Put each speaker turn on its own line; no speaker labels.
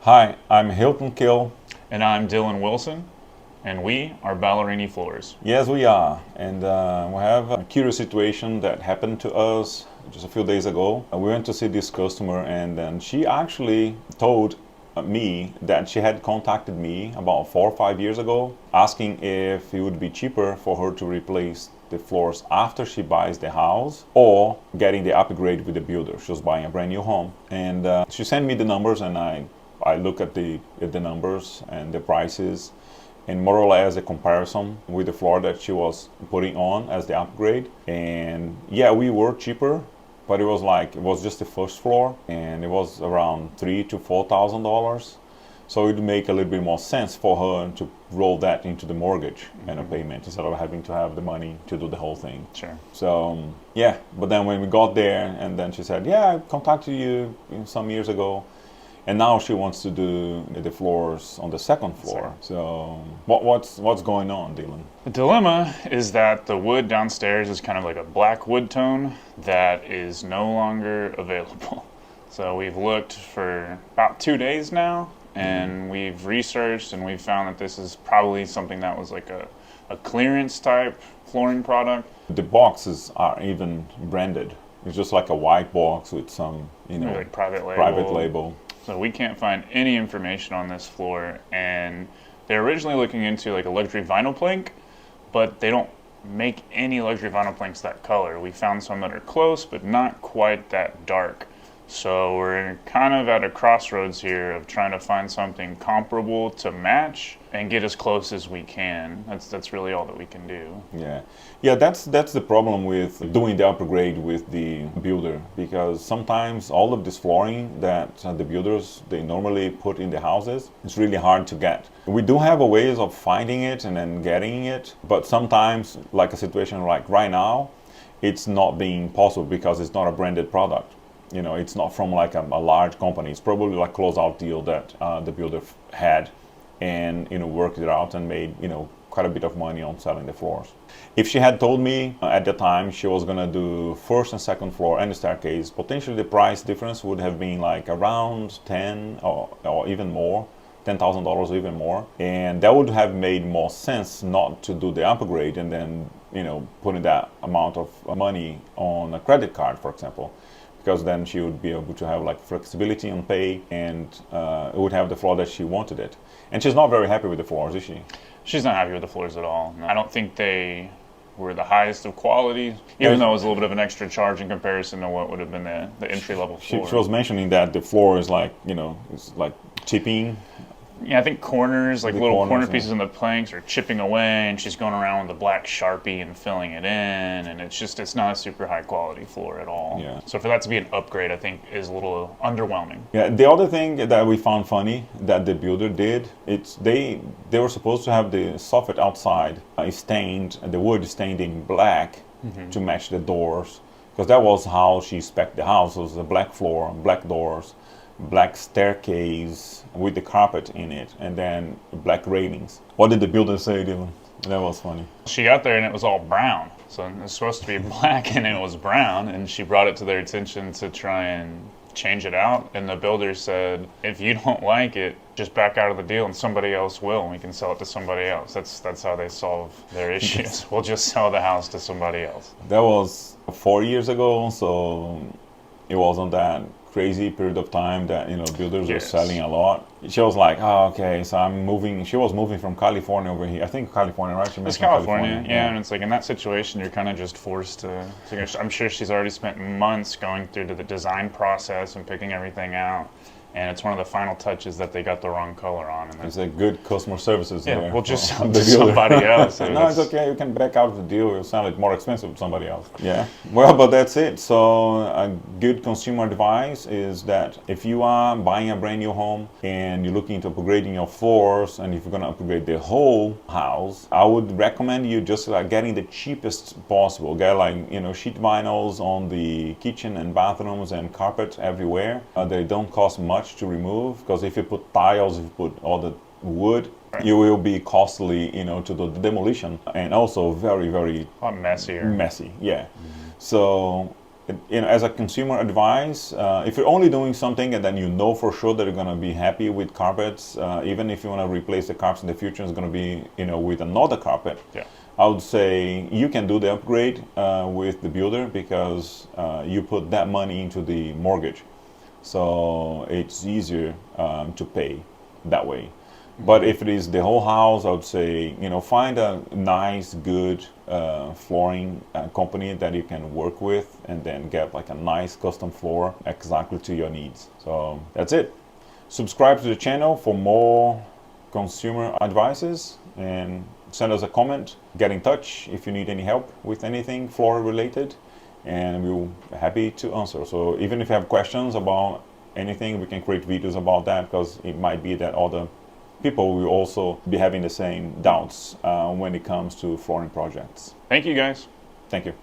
Hi, I'm Hilton Kill.
And I'm Dylan Wilson, and we are Ballerini Floors.
Yes, we are. And we have a curious situation that happened to us just a few days ago. We went to see this customer, and then she actually told me that she had contacted me about 4 or 5 years ago, asking if it would be cheaper for her to replace the floors after she buys the house or getting the upgrade with the builder. She was buying a brand new home. And she sent me the numbers, and I look at the numbers and the prices and more or less a comparison with the floor that she was putting on as the upgrade. And yeah, we were cheaper, but it was just the first floor, and it was around $3,000 to $4,000. So it would make a little bit more sense for her to roll that into the mortgage and a payment instead of having to have the money to do the whole thing.
Sure.
So yeah, but then when we got there, and then she said, "Yeah, I contacted you some years ago." And now she wants to do the floors on the second floor. So what's going on, Dylan?
The dilemma is that the wood downstairs is kind of like a black wood tone that is no longer available. So we've looked for about 2 days now, and we've researched, and we've found that this is probably something that was like a clearance type flooring product.
The boxes are even branded. It's just like a white box with some,
like private
label.
So we can't find any information on this floor, and they're originally looking into like a luxury vinyl plank, but they don't make any luxury vinyl planks that color. We found some that are close, but not quite that dark. So we're kind of at a crossroads here of trying to find something comparable to match and get as close as we can. That's really all that we can do.
Yeah, that's the problem with doing the upgrade with the builder, because sometimes all of this flooring that the builders they normally put in the houses, it's really hard to get. We do have a ways of finding it and then getting it, but sometimes, like a situation like right now, it's not being possible because it's not a branded product. It's not from like a large company. It's probably like a closeout deal that the builder had, and worked it out and made quite a bit of money on selling the floors. If she had told me at the time she was gonna do first and second floor and the staircase, potentially the price difference would have been like around or even more, $10,000 or even more, and that would have made more sense not to do the upgrade and then putting that amount of money on a credit card, for example. Because then she would be able to have like flexibility on pay, and it would have the floor that she wanted it. And she's not very happy with the floors, is she?
She's not happy with the floors at all. I don't think they were the highest of quality, even though it was a little bit of an extra charge in comparison to what would have been the entry-level floor.
She was mentioning that the floor is like, it's like chipping.
Yeah, I think corners, like little corner pieces in the planks are chipping away, and she's going around with a black Sharpie and filling it in, and it's not a super high quality floor at all.
Yeah.
So for that to be an upgrade, I think is a little underwhelming.
Yeah, the other thing that we found funny that the builder did, they were supposed to have the soffit outside stained, the wood stained in black to match the doors, because that was how she spec'd the house. It was a black floor, black doors, black staircase with the carpet in it, and then black railings. What did the builder say, Dylan? That was funny.
She got there and it was all brown. So it was supposed to be black and it was brown, and she brought it to their attention to try and change it out, and the builder said, if you don't like it, just back out of the deal and somebody else will, and we can sell it to somebody else. That's how they solve their issues. We'll just sell the house to somebody else.
That was 4 years ago, so it wasn't that crazy period of time that builders were selling a lot. She was like, oh, okay, so I'm moving. She was moving from California over here. I think California, right?
It's California, yeah. And it's like in that situation, you're kind of just forced to. I'm sure she's already spent months going through the design process and picking everything out. And it's one of the final touches that they got the wrong color on. And
it's a good customer services there.
Yeah, we'll just sell it to somebody else.
No, it's okay. You can back out of the deal. You'll sell it more expensive to somebody else. Yeah. Well, but that's it. So a good consumer advice is that if you are buying a brand new home and you're looking into upgrading your floors, and if you're going to upgrade the whole house, I would recommend you just like getting the cheapest possible. Get like, sheet vinyls on the kitchen and bathrooms and carpet everywhere. They don't cost much to remove, because if you put tiles, if you put all the wood, it will be costly, to do the demolition, and also very, very
a lot messier.
Messy, yeah. So as a consumer advice, if you're only doing something and then you know for sure that you're going to be happy with carpets, even if you want to replace the carpets in the future, it's going to be with another carpet.
Yeah.
I would say you can do the upgrade with the builder because you put that money into the mortgage, so it's easier to pay that way. But if it is the whole house, I would say, find a nice, good flooring company that you can work with and then get like a nice custom floor exactly to your needs. So that's it. Subscribe to the channel for more consumer advices and send us a comment. Get in touch if you need any help with anything floor related, and we'll be happy to answer. So even if you have questions about anything, we can create videos about that, because it might be that other people will also be having the same doubts when it comes to flooring projects.
Thank you, guys.
Thank you.